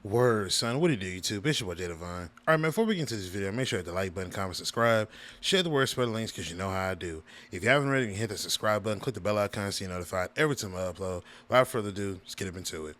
Word, son. What do you do, YouTube? It's your boy, Jay Devine. Alright, man, before we get into this video, make sure you hit the like button, comment, subscribe, share the word, spread the links, because you know how I do. If you haven't already, you can hit the subscribe button, click the bell icon so you're notified every time I upload. Without further ado, let's get up into it.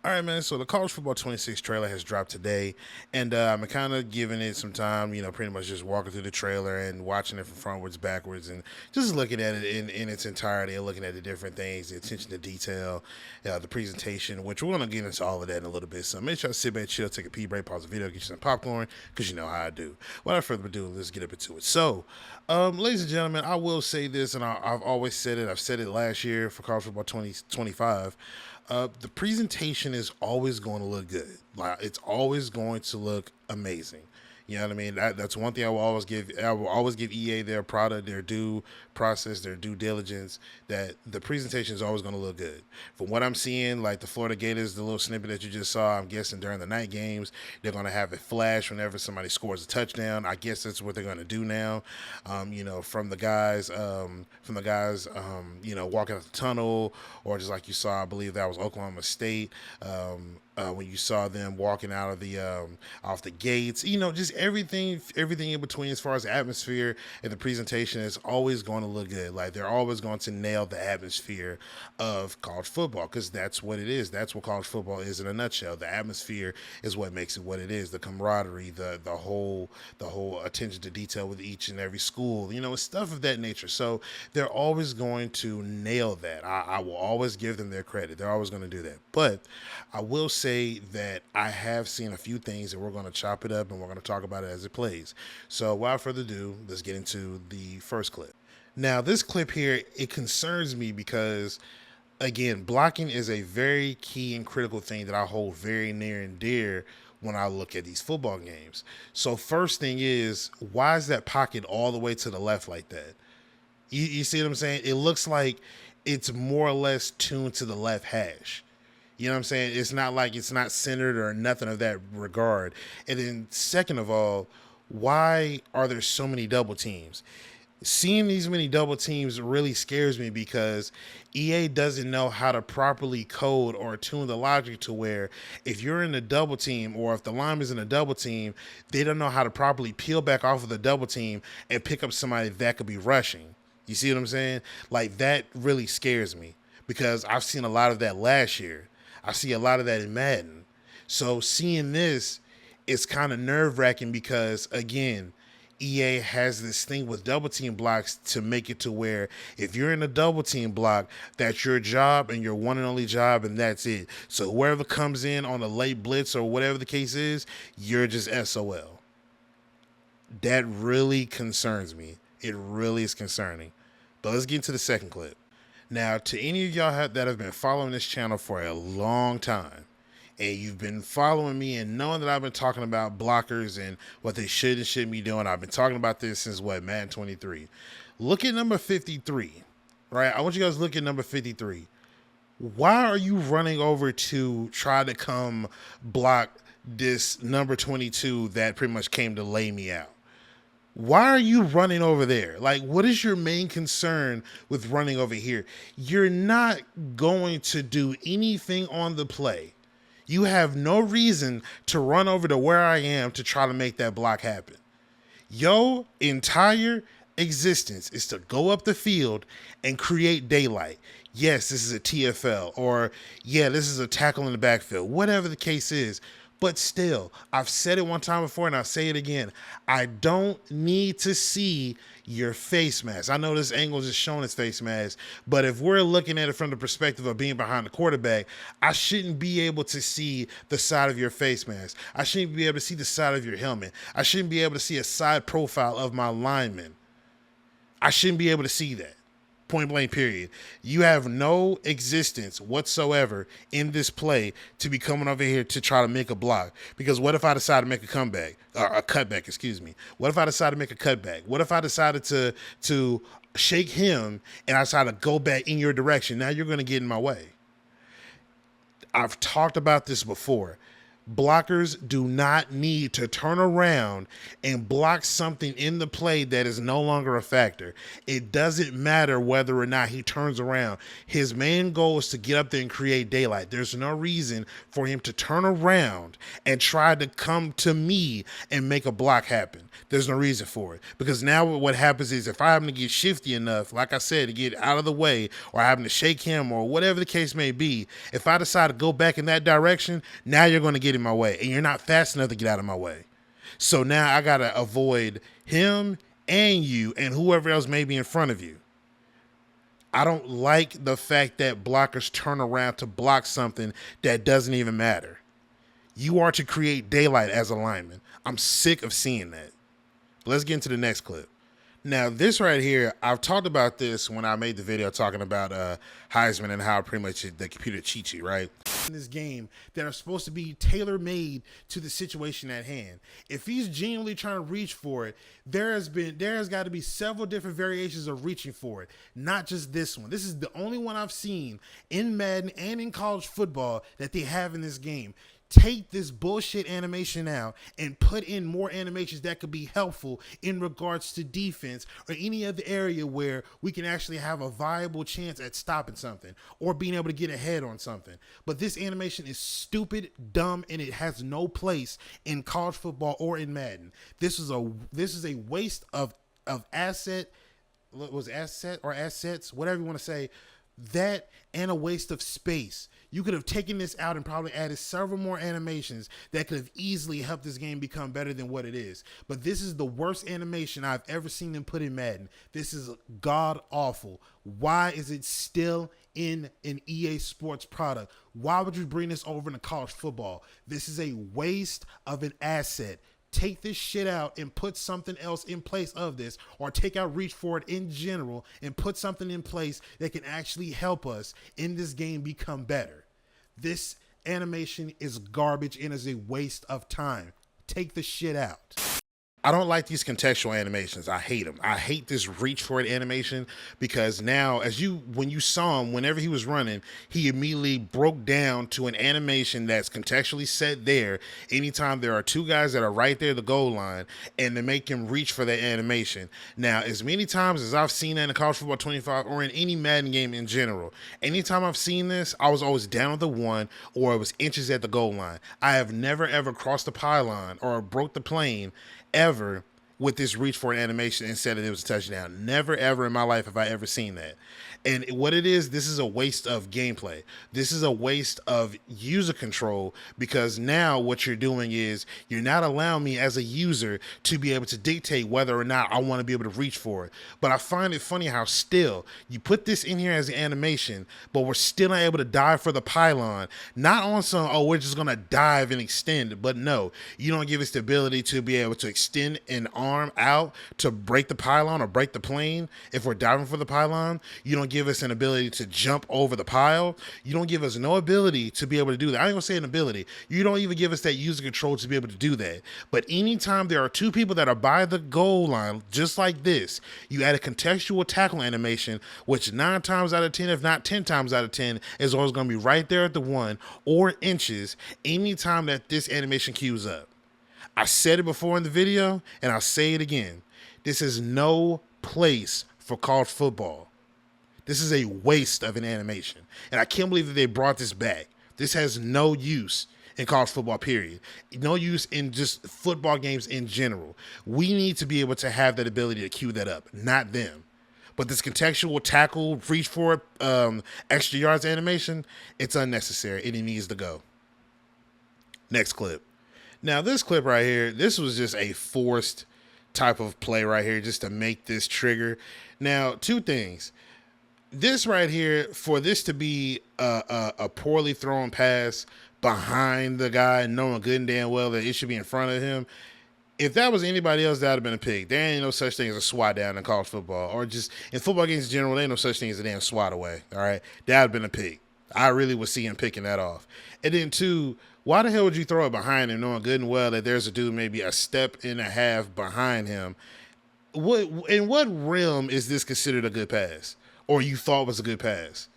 Alright, man, so the College Football 26 trailer has dropped today, and I'm kind of giving it some time, pretty much just walking through the trailer and watching it from frontwards, backwards, and just looking at it in its entirety and looking at the different things, the attention to detail, the presentation, which we're going to get into all of that in a little bit. So make sure I sit back, chill, take a pee break, pause the video, get you some popcorn, because you know how I do. Without further ado, let's get up into it. So, ladies and gentlemen, I will say this, and I've always said it. I've said it last year for College Football 2025. The presentation is always going to look good. Like, it's always going to look amazing. You know what I mean? That's one thing I will always give. I will always give EA their product, their due process, their due diligence. That the presentation is always going to look good. From what I'm seeing, like the Florida Gators, the little snippet that you just saw, I'm guessing during the night games, they're going to have it flash whenever somebody scores a touchdown. I guess that's what they're going to do now. From the guys, walking out the tunnel, or just like you saw, I believe that was Oklahoma State. When you saw them walking out of the off the gates, just everything in between as far as atmosphere and the presentation is always going to look good. Like, they're always going to nail the atmosphere of college football, because that's what it is. That's what college football is in a nutshell. The atmosphere is what makes it what it is. The camaraderie, the whole attention to detail with each and every school, stuff of that nature. So they're always going to nail that. I will always give them their credit. They're always going to do that. But I will say that I have seen a few things, and we're going to chop it up and we're going to talk about it as it plays. So without further ado, let's get into the first clip. Now, this clip here, it concerns me because, again, blocking is a very key and critical thing that I hold very near and dear when I look at these football games. So first thing is, why is that pocket all the way to the left like that? You see what I'm saying? It looks like it's more or less tuned to the left hash. You know what I'm saying? It's not like it's not centered or nothing of that regard. And then second of all, why are there so many double teams? Seeing these many double teams really scares me, because EA doesn't know how to properly code or tune the logic to where if you're in a double team, or if the lineman's in a double team, they don't know how to properly peel back off of the double team and pick up somebody that could be rushing. You see what I'm saying? Like, that really scares me, because I've seen a lot of that last year. I see a lot of that in Madden. So seeing this, it's kind of nerve-wracking, because, again, EA has this thing with double team blocks to make it to where if you're in a double team block, that's your job and your one and only job, and that's it. So whoever comes in on a late blitz or whatever the case is, you're just SOL. That really concerns me. It really is concerning. But let's get into the second clip. Now, to any of y'all that have been following this channel for a long time, and you've been following me and knowing that I've been talking about blockers and what they should and shouldn't be doing, I've been talking about this since, Madden 23. Look at number 53, right? I want you guys to look at number 53. Why are you running over to try to come block this number 22 that pretty much came to lay me out? Why are you running over there? Like, what is your main concern with running over here? You're not going to do anything on the play. You have no reason to run over to where I am to try to make that block happen. Your entire existence is to go up the field and create daylight. Yes, this is a TFL, or yeah, this is a tackle in the backfield, whatever the case is. But still, I've said it one time before and I'll say it again. I don't need to see your face mask. I know this angle is just showing his face mask, but if we're looking at it from the perspective of being behind the quarterback, I shouldn't be able to see the side of your face mask. I shouldn't be able to see the side of your helmet. I shouldn't be able to see a side profile of my lineman. I shouldn't be able to see that. Point blank, period. You have no existence whatsoever in this play to be coming over here to try to make a block. Because what if I decide to make a comeback, or a cutback, excuse me? What if I decide to make a cutback? What if I decided to shake him and I decide to go back in your direction? Now you're going to get in my way. I've talked about this before. Blockers do not need to turn around and block something in the play that is no longer a factor. It doesn't matter whether or not he turns around. His main goal is to get up there and create daylight. There's no reason for him to turn around and try to come to me and make a block happen. There's no reason for it. Because now what happens is if I happen to get shifty enough, like I said, to get out of the way, or I happen to shake him, or whatever the case may be, if I decide to go back in that direction, now you're going to get in my way, and you're not fast enough to get out of my way. So now I got to avoid him and you and whoever else may be in front of you. I don't like the fact that blockers turn around to block something that doesn't even matter. You are to create daylight as a lineman. I'm sick of seeing that. Let's get into the next clip. Now, this right here, I've talked about this when I made the video talking about Heisman and how pretty much the computer cheats you, right? In this game that are supposed to be tailor-made to the situation at hand. If he's genuinely trying to reach for it, there has got to be several different variations of reaching for it, not just this one. This is the only one I've seen in Madden and in college football that they have in this game. Take this bullshit animation out and put in more animations that could be helpful in regards to defense or any other area where we can actually have a viable chance at stopping something or being able to get ahead on something. But this animation is stupid, dumb, and it has no place in college football or in Madden. This is a waste of assets, whatever you want to say. That and a waste of space. You could have taken this out and probably added several more animations that could have easily helped this game become better than what it is. But this is the worst animation I've ever seen them put in Madden. This is god awful. Why is it still in an EA Sports product? Why would you bring this over into college football? This is a waste of an asset. Take this shit out and put something else in place of this, or take out reach for it in general and put something in place that can actually help us in this game become better. This animation is garbage and is a waste of time. Take the shit out. I don't like these contextual animations. I hate them. I hate this reach for it animation because now when you saw him, whenever he was running, he immediately broke down to an animation that's contextually set there anytime there are two guys that are right there at the goal line and to make him reach for that animation. Now, as many times as I've seen that in College Football 25 or in any Madden game in general, anytime I've seen this, I was always down at the one or it was inches at the goal line. I have never ever crossed the pylon or broke the plane ever with this reach for an animation and said that it was a touchdown. Never ever in my life have I ever seen that. And what it is, this is a waste of gameplay. This is a waste of user control because now what you're doing is you're not allowing me as a user to be able to dictate whether or not I want to be able to reach for it. But I find it funny how still you put this in here as an animation, but we're still not able to dive for the pylon. Not on some, oh, we're just going to dive and extend. But no, you don't give us the ability to be able to extend an arm out to break the pylon or break the plane. If we're diving for the pylon, you don't give us an ability to jump over the pile. You don't give us no ability to be able to do that. I ain't gonna say an ability. You don't even give us that user control to be able to do that. But anytime there are two people that are by the goal line, just like this, you add a contextual tackle animation, which 9 times out of 10, if not 10 times out of 10, is always gonna be right there at the one or inches anytime that this animation queues up. I said it before in the video, and I'll say it again. This is no place for college football. This is a waste of an animation. And I can't believe that they brought this back. This has no use in college football, period. No use in just football games in general. We need to be able to have that ability to cue that up, not them. But this contextual tackle, reach for extra yards animation, it's unnecessary and it needs to go. Next clip. Now this clip right here, this was just a forced type of play right here just to make this trigger. Now, two things. This right here, for this to be a poorly thrown pass behind the guy, knowing good and damn well that it should be in front of him, if that was anybody else, that would have been a pick. There ain't no such thing as a swat down in college football, or just in football games in general, there ain't no such thing as a damn swat away, all right? That would have been a pick. I really would see him picking that off. And then two, why the hell would you throw it behind him knowing good and well that there's a dude maybe a step and a half behind him? In what realm is this considered a good pass? Or you thought was a good pass?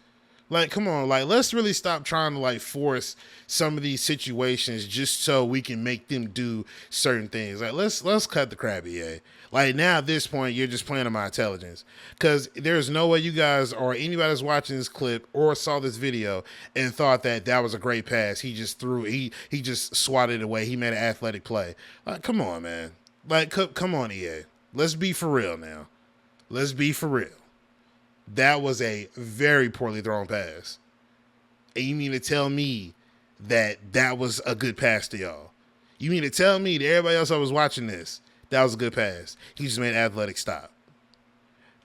Like, come on, like let's really stop trying to like force some of these situations just so we can make them do certain things. Like let's cut the crap, EA. Like now at this point, you're just playing on my intelligence because there's no way you guys or anybody that's watching this clip or saw this video and thought that that was a great pass. He just threw he just swatted it away. He made an athletic play. Like, come on, man. Like, come on, EA. Let's be for real now. Let's be for real. That was a very poorly thrown pass. And you mean to tell me that that was a good pass to y'all? You mean to tell me that everybody else that was watching this, that was a good pass? He just made an athletic stop.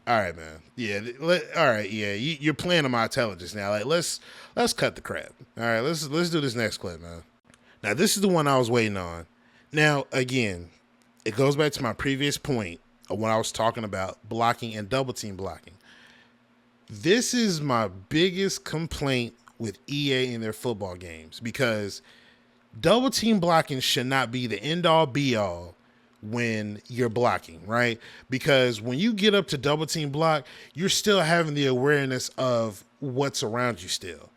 All right, man. Yeah. All right. Yeah. You're playing on my intelligence now. Like, let's cut the crap. All right. Let's do this next clip, man. Now, this is the one I was waiting on. Now, again, it goes back to my previous point of when I was talking about blocking and double team blocking. This is my biggest complaint with EA in their football games because double team blocking should not be the end all be all when you're blocking, right? Because when you get up to double team block, you're still having the awareness of what's around you still.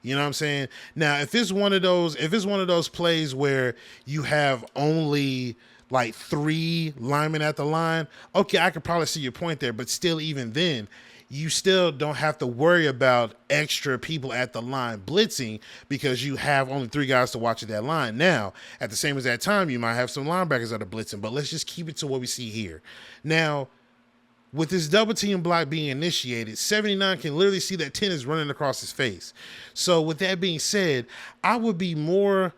You know what I'm saying? Now, if it's one of those plays where you have only like 3 linemen at the line, okay, I could probably see your point there, but still, even then, you still don't have to worry about extra people at the line blitzing because you have only 3 guys to watch at that line. Now, at the same as that time, you might have some linebackers that are blitzing, but let's just keep it to what we see here. Now, with this double team block being initiated, 79 can literally see that 10 is running across his face. So with that being said, I would be more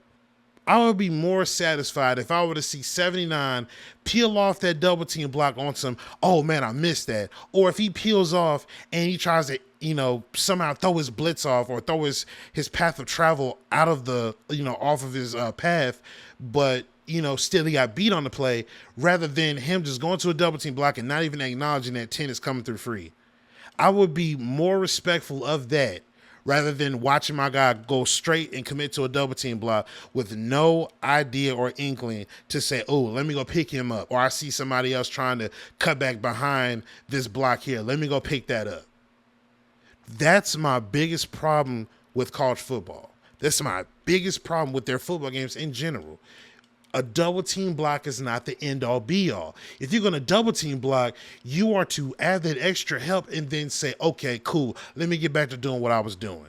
satisfied if I were to see 79 peel off that double team block on some, oh man, I missed that. Or if he peels off and he tries to, somehow throw his blitz off or throw his path of travel out of the, off of his path, but, still he got beat on the play rather than him just going to a double team block and not even acknowledging that 10 is coming through free. I would be more respectful of that rather than watching my guy go straight and commit to a double team block with no idea or inkling to say, oh, let me go pick him up. Or I see somebody else trying to cut back behind this block here. Let me go pick that up. That's my biggest problem with college football. That's my biggest problem with their football games in general. A double team block is not the end all be all. If you're going to double team block, you are to add that extra help and then say, okay, cool, let me get back to doing what I was doing.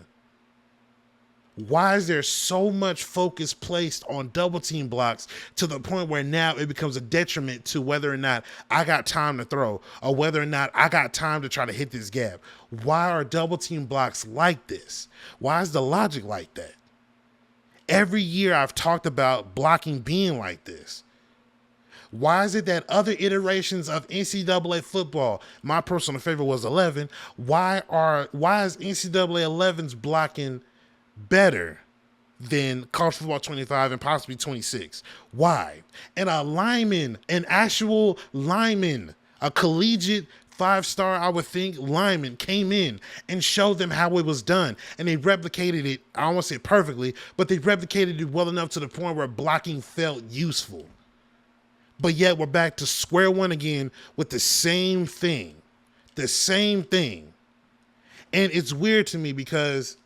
Why is there so much focus placed on double team blocks to the point where now it becomes a detriment to whether or not I got time to throw or whether or not I got time to try to hit this gap? Why are double team blocks like this? Why is the logic like that? Every year I've talked about blocking being like this. Why is it that other iterations of NCAA football, my personal favorite was 11, why is NCAA 11's blocking better than college football 25 and possibly 26? Why? And an actual lineman, a collegiate 5-star, I would think, lineman came in and showed them how it was done. And they replicated it, I don't want to say perfectly, but they replicated it well enough to the point where blocking felt useful. But yet we're back to square one again with the same thing. The same thing. And it's weird to me because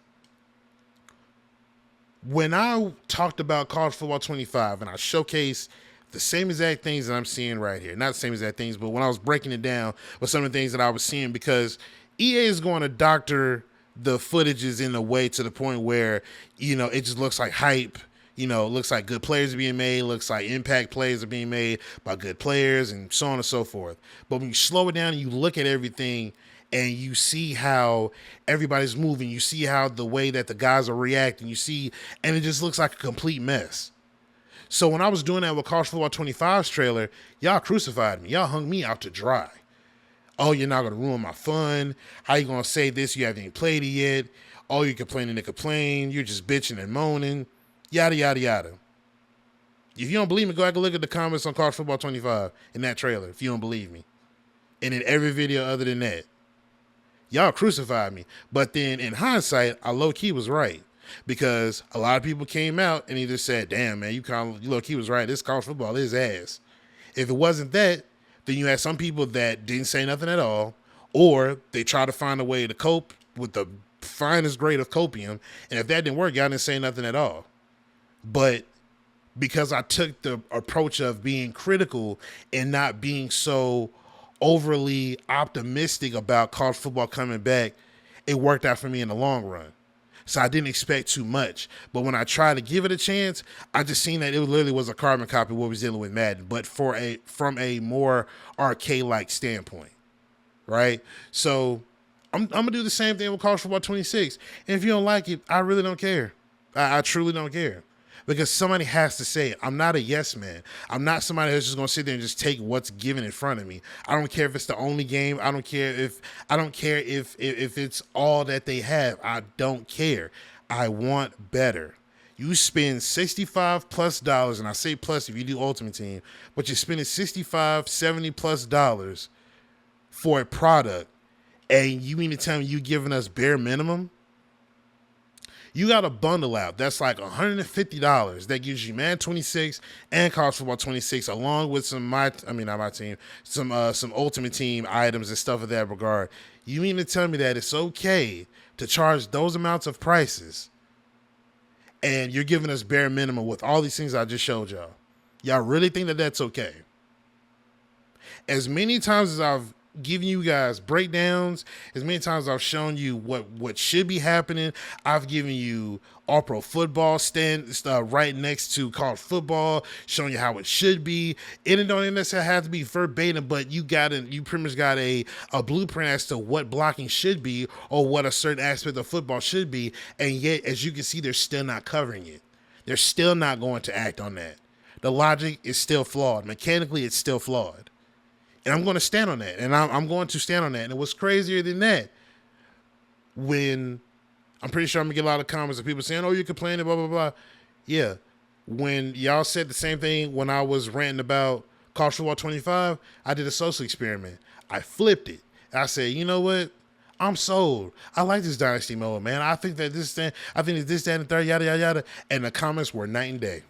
when I talked about college football 25 and I showcased the same exact things that I'm seeing right here. Not the same exact things, but when I was breaking it down with some of the things that I was seeing, because EA is going to doctor the footages in a way to the point where, it just looks like hype. It looks like good players are being made, looks like impact plays are being made by good players and so on and so forth. But when you slow it down and you look at everything and you see how everybody's moving, you see how the way that the guys are reacting, and it just looks like a complete mess. So when I was doing that with College Football 25's trailer, y'all crucified me. Y'all hung me out to dry. Oh, you're not going to ruin my fun. How you going to say this? You haven't even played it yet. Oh, you're complaining to complain. You're just bitching and moaning. Yada, yada, yada. If you don't believe me, go back and look at the comments on College Football 25 in that trailer, if you don't believe me. And in every video other than that. Y'all crucified me. But then in hindsight, I low-key was right. Because a lot of people came out and either said, damn, man, you look, he was right. This college football is ass. If it wasn't that, then you had some people that didn't say nothing at all, or they try to find a way to cope with the finest grade of copium. And if that didn't work, y'all didn't say nothing at all. But because I took the approach of being critical and not being so overly optimistic about college football coming back, it worked out for me in the long run. So I didn't expect too much. But when I tried to give it a chance, I just seen that it literally was a carbon copy of what we was dealing with Madden, but from a more arcade-like standpoint, right? So I'm gonna do the same thing with college football 26. And if you don't like it, I really don't care. I truly don't care. Because somebody has to say it. I'm not a yes man. I'm not somebody that's just gonna sit there and just take what's given in front of me. I don't care if it's the only game. I don't care if it's all that they have. I don't care. I want better. You spend $65+ and I say plus if you do Ultimate Team, but you're spending $65, $70+ for a product, and you mean to tell me you giving us bare minimum? You got a bundle out that's like $150 that gives you Madden 26 and College Football 26, along with some some Ultimate Team items and stuff of that regard. You mean to tell me that it's okay to charge those amounts of prices, and you're giving us bare minimum with all these things I just showed y'all? Y'all really think that that's okay? As many times as I've giving you guys breakdowns, as many times I've shown you what should be happening, I've given you all pro football stand right next to college football, showing you how it should be. It don't necessarily have to be verbatim, but you pretty much got a blueprint as to what blocking should be or what a certain aspect of football should be. And yet, as you can see, they're still not covering it. They're still not going to act on that. The logic is still flawed. Mechanically, it's still flawed. And I'm going to stand on that. And I'm going to stand on that. And what's crazier than that, when I'm pretty sure I'm going to get a lot of comments of people saying, oh, you're complaining, blah, blah, blah. Yeah. When y'all said the same thing when I was ranting about College Football 25, I did a social experiment. I flipped it. I said, you know what? I'm sold. I like this dynasty mode, man. I think that this, that, and the third, yada, yada, yada. And the comments were night and day.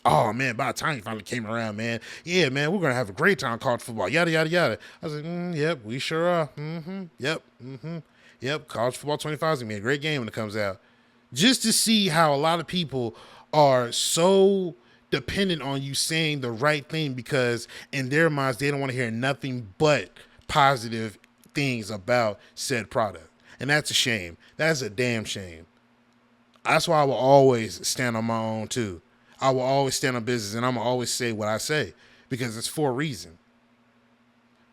Oh, man, by the time he finally came around, man. Yeah, man, we're going to have a great time college football. Yada, yada, yada. I was like, yep, we sure are. Yep, college football 25 is going to be a great game when it comes out. Just to see how a lot of people are so dependent on you saying the right thing, because in their minds, they don't want to hear nothing but positive things about said product. And that's a shame. That's a damn shame. That's why I will always stand on my own, too. I will always stand on business, and I'm going to always say what I say, because it's for a reason.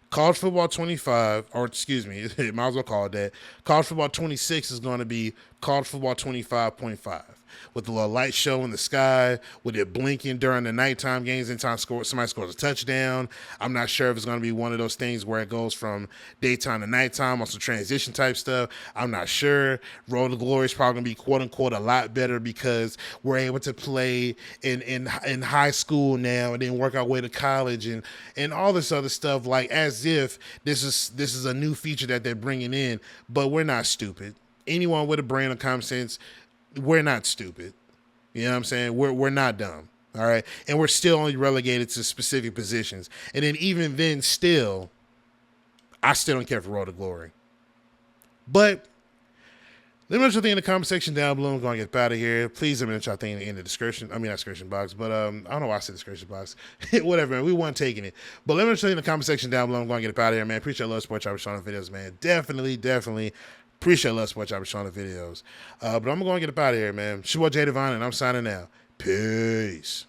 College Football 25, or excuse me, might as well call it that. College Football 26 is going to be College Football 25.5. With a little light show in the sky, with it blinking during the nighttime games, anytime somebody scores a touchdown. I'm not sure if it's going to be one of those things where it goes from daytime to nighttime on some transition type stuff. I'm not sure. Road to Glory is probably going to be quote unquote a lot better, because we're able to play in high school now and then work our way to college and all this other stuff, like as if this is a new feature that they're bringing in. But we're not stupid. Anyone with a brain or common sense, we're not stupid. You know what I'm saying? We're not dumb. All right. And we're still only relegated to specific positions. And then even then still, I still don't care for Road to Glory. But let me know what you think in the comment section down below. I'm going to get out of here. Please let me know what y'all think in the description. I mean, not description box, but I don't know why I said description box. Whatever, man. We weren't taking it. But let me know what you think in the comment section down below. I'm going to get out of here, man. Appreciate love, support y'all for showing the videos, man. Definitely. Appreciate love, support y'all for showing the videos. But I'm going to get up out of here, man. It's your boy Jay Divine, and I'm signing out. Peace.